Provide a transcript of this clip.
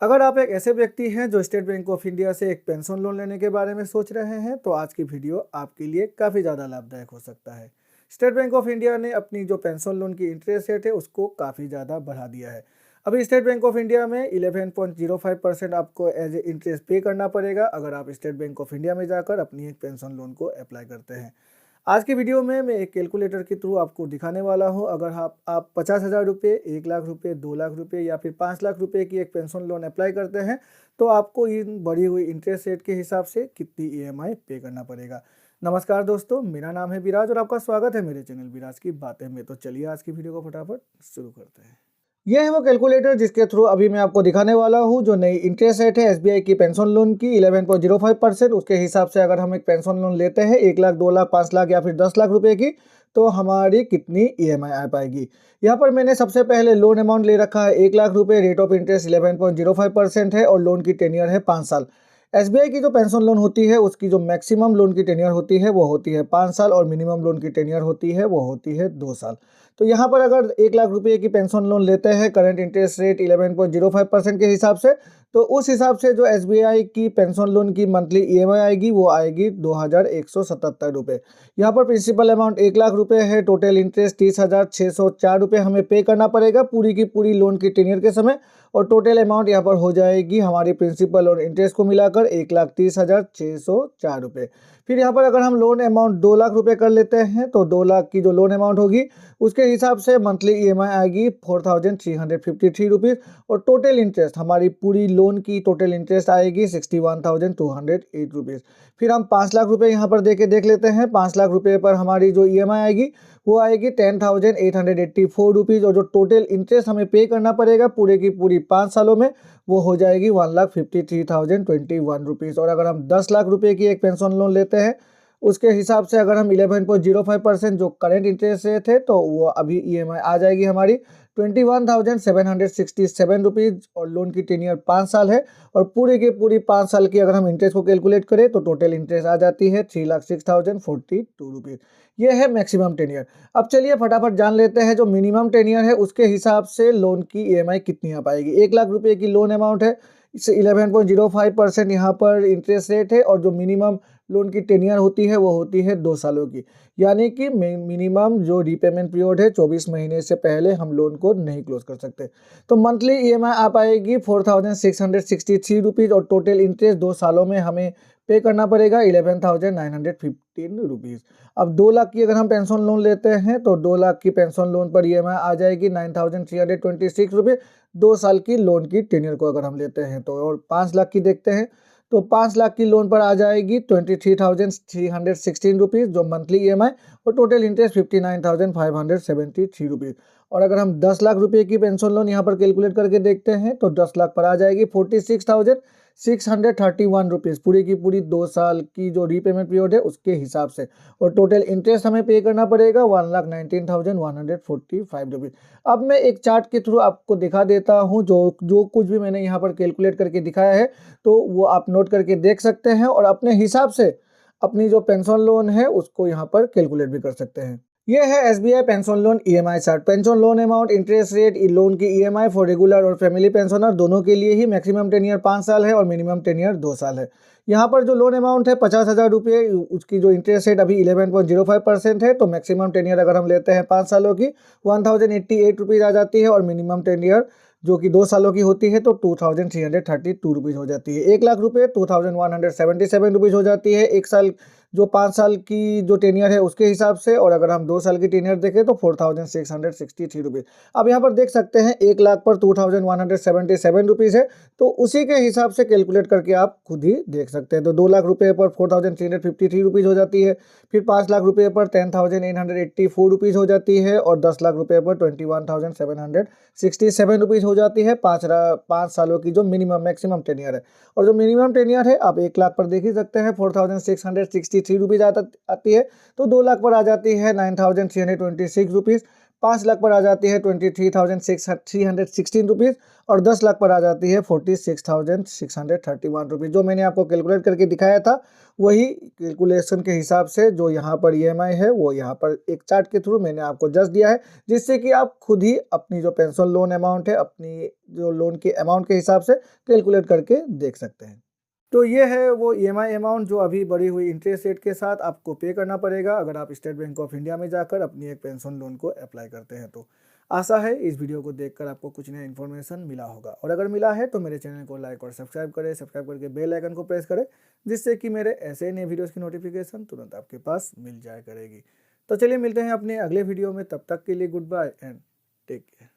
अगर आप एक ऐसे व्यक्ति हैं जो स्टेट बैंक ऑफ इंडिया से एक पेंशन लोन लेने के बारे में सोच रहे हैं तो आज की वीडियो आपके लिए काफ़ी ज़्यादा लाभदायक हो सकता है। स्टेट बैंक ऑफ इंडिया ने अपनी जो पेंशन लोन की इंटरेस्ट रेट है उसको काफ़ी ज़्यादा बढ़ा दिया है। अभी स्टेट बैंक ऑफ इंडिया में 11.05% आपको एज ए इंटरेस्ट पे करना पड़ेगा अगर आप स्टेट बैंक ऑफ इंडिया में जाकर अपनी एक पेंशन लोन को अप्लाई करते हैं। आज की वीडियो में मैं एक कैलकुलेटर के थ्रू आपको दिखाने वाला हूं। अगर आप 50,000 रुपये, 1 लाख रुपये, 2 लाख रुपये या फिर 5 लाख रुपये की एक पेंशन लोन अप्लाई करते हैं तो आपको इन बढ़ी हुई इंटरेस्ट रेट के हिसाब से कितनी ईएमआई पे करना पड़ेगा। नमस्कार दोस्तों, मेरा नाम है विराज और आपका स्वागत है मेरे चैनल विराज की बातें में। तो चलिए आज की वीडियो को फटाफट शुरू करते हैं। यह है वो कैलकुलेटर जिसके थ्रू अभी मैं आपको दिखाने वाला हूं। जो नई इंटरेस्ट रेट है एसबीआई की पेंशन लोन की 11.05%, उसके हिसाब से अगर हम एक पेंशन लोन लेते हैं 1 लाख, 2 लाख, 5 लाख या फिर 10 लाख रुपए की, तो हमारी कितनी ईएमआई आ पाएगी। यहाँ पर मैंने सबसे पहले लोन अमाउंट ले रखा है 1 लाख रुपए। रेट ऑफ इंटरेस्ट 11.05% है और लोन की टेन्योर है 5 साल। एसबीआई की जो पेंशन लोन होती है उसकी जो मैक्सिमम लोन की टेन्योर होती है वो होती है 5 साल और मिनिमम लोन की टेन्योर होती है वो होती है 2 साल। तो यहाँ पर अगर 1 लाख रुपये की पेंशन लोन लेते हैं करंट इंटरेस्ट रेट 11.05% के हिसाब से, तो उस हिसाब से जो एसबीआई की पेंशन लोन की मंथली ईएमआई आएगी वो आएगी 2,177 रुपये। यहाँ पर प्रिंसिपल अमाउंट 1 लाख रुपये है, टोटल इंटरेस्ट 30,604 रुपये हमें पे करना पड़ेगा पूरी की पूरी लोन की टेन्योर के समय। और टोटल अमाउंट यहाँ पर हो जाएगी हमारी प्रिंसिपल और इंटरेस्ट को मिलाकर 1,30,604 रुपये। फिर यहाँ पर अगर हम लोन अमाउंट 2 लाख रुपए कर लेते हैं तो 2 लाख की जो लोन अमाउंट होगी उसके हिसाब से मंथली ईएमआई आएगी 4,353 रुपीज़। और टोटल इंटरेस्ट हमारी पूरी लोन की टोटल इंटरेस्ट आएगी 61,208 रुपीज़। फिर हम 5 लाख रुपए यहाँ पर देख लेते हैं। 5 लाख रुपए पर हमारी जो ईएमआई आएगी वो आएगी 10,884 रुपीज़। और जो टोटल इंटरेस्ट हमें पे करना पड़ेगा पूरे की पूरी 5 सालों में वो हो जाएगी 1,53,021 रुपीज़। और अगर हम 10 लाख रुपए की एक पेंशन लोन लेते हैं उसके हिसाब से अगर हम 11.05% जो करंट इंटरेस्ट रेट है तो वो अभी ईएमआई आ जाएगी हमारी 21,767 रुपीज़। और लोन की टेन्योर 5 साल है और पूरे के पूरी 5 साल की अगर हम इंटरेस्ट को कैलकुलेट करें तो टोटल इंटरेस्ट आ जाती है 3,06,042 रुपीज़। ये है मैक्सिमम टेन्योर। अब चलिए फटाफट जान लेते हैं जो मिनिमम टेन्योर है उसके हिसाब से लोन की ईएमआई कितनी आ पाएगी। 1 लाख रुपए की लोन अमाउंट है, इससे 11.05% यहाँ पर इंटरेस्ट रेट है और जो मिनिमम लोन की टेन्योर होती है वो होती है 2 सालों की। यानी कि मिनिमम जो रीपेमेंट पीरियड है 24 महीने से पहले हम लोन को नहीं क्लोज कर सकते। तो मंथली ईएमआई आ पाएगी 4,663 रुपीज़ और टोटल इंटरेस्ट 2 सालों में हमें पे करना पड़ेगा 11,915 रुपीज़। अब 2 लाख की अगर हम पेंशन लोन लेते हैं तो 2 लाख की पेंशन लोन पर ईएमआई आ जाएगी 9,326 रुपये 2 साल की लोन की टेन्योर को अगर हम लेते हैं तो। और 5 लाख की देखते हैं तो 5 लाख की लोन पर आ जाएगी 23,316 रुपीज़ जो मंथली ईएमआई और टोटल इंटरेस्ट 59,573 रुपीज़। और अगर हम 10 लाख रुपए की पेंशन लोन यहाँ पर कैलकुलेट करके देखते हैं तो 10 लाख पर आ जाएगी 46,631 रुपीज़ पूरी की पूरी 2 साल की जो रीपेमेंट पीरियड है उसके हिसाब से। और टोटल इंटरेस्ट हमें पे करना पड़ेगा 1,19,145 रुपीज़। अब मैं एक चार्ट के थ्रू आपको दिखा देता हूँ जो कुछ भी मैंने यहाँ पर कैलकुलेट करके दिखाया है तो वो आप नोट करके देख सकते हैं और अपने हिसाब से अपनी जो पेंशन लोन है उसको यहाँ पर कैलकुलेट भी कर सकते हैं। ये है SBI pension loan EMI chart. Pension loan amount, interest rate, loan की ईएमआई फॉर रेगुलर और फैमिली पेंशनर दोनों के लिए ही मैक्सिमम टेन्योर 5 साल है और मिनिमम टेन्योर 2 साल है। यहाँ पर जो लोन अमाउंट है 50,000 रुपये, उसकी जो इंटरेस्ट रेट अभी 11.05% है तो मैक्सिमम टेन्योर अगर हम लेते हैं 5 सालों की 1,088 रुपीज़ आ जाती है और मिनिमम टेन्योर जो कि 2 सालों की होती है तो 2,332 रुपीज़ हो जाती है। 1 लाख रुपये 2,177 रुपीज़ हो जाती है एक साल जो 5 साल की जो टेन्योर है उसके हिसाब से। और अगर हम 2 साल की टेन्योर देखें तो 4,663 रुपीज़। अब यहाँ पर देख सकते हैं 1 लाख पर 2,177 रुपीज़ है तो उसी के हिसाब से कैलकुलेट करके आप खुद ही देख सकते हैं। तो 2 लाख रुपये पर 4,353 रुपीज़ हो जाती है। फिर 5 लाख रुपये पर 10,884 रुपीज़ हो जाती है और 10 लाख रुपये पर 21,767 रुपीज़ हो जाती है 5 सालों की जो मिनिमम मैक्सिमम टेन्योर है। और जो मिनिमम टेन्योर है आप 1 लाख पर देख ही सकते हैं 4,663 रुपीज़ आती है। तो 2 लाख पर आ जाती है 9,326 रुपीज़। 5 लाख पर आ जाती है 23,316 रुपीज़ और 10 लाख पर आ जाती है 46,631 रुपीज़। जो मैंने आपको कैलकुलेट करके दिखाया था वही कैलकुलेशन के हिसाब से जो यहाँ पर ईएमआई है वो यहाँ पर एक चार्ट के थ्रू मैंने आपको जस्ट दिया है, जिससे कि आप खुद ही अपनी जो पेंशन लोन अमाउंट है अपनी जो लोन के अमाउंट के हिसाब से कैलकुलेट करके देख सकते हैं। तो ये है वो ईएमआई अमाउंट जो अभी बढ़ी हुई इंटरेस्ट रेट के साथ आपको पे करना पड़ेगा अगर आप स्टेट बैंक ऑफ इंडिया में जाकर अपनी एक पेंशन लोन को अप्लाई करते हैं। तो आशा है इस वीडियो को देखकर आपको कुछ नया इन्फॉर्मेशन मिला होगा, और अगर मिला है तो मेरे चैनल को लाइक और सब्सक्राइब करें, सब्सक्राइब करके बेल आइकन को प्रेस करें, जिससे कि मेरे ऐसे नए वीडियोज़ की नोटिफिकेशन तुरंत आपके पास मिल जाया करेगी। तो चलिए मिलते हैं अपने अगले वीडियो में, तब तक के लिए good bye and take care.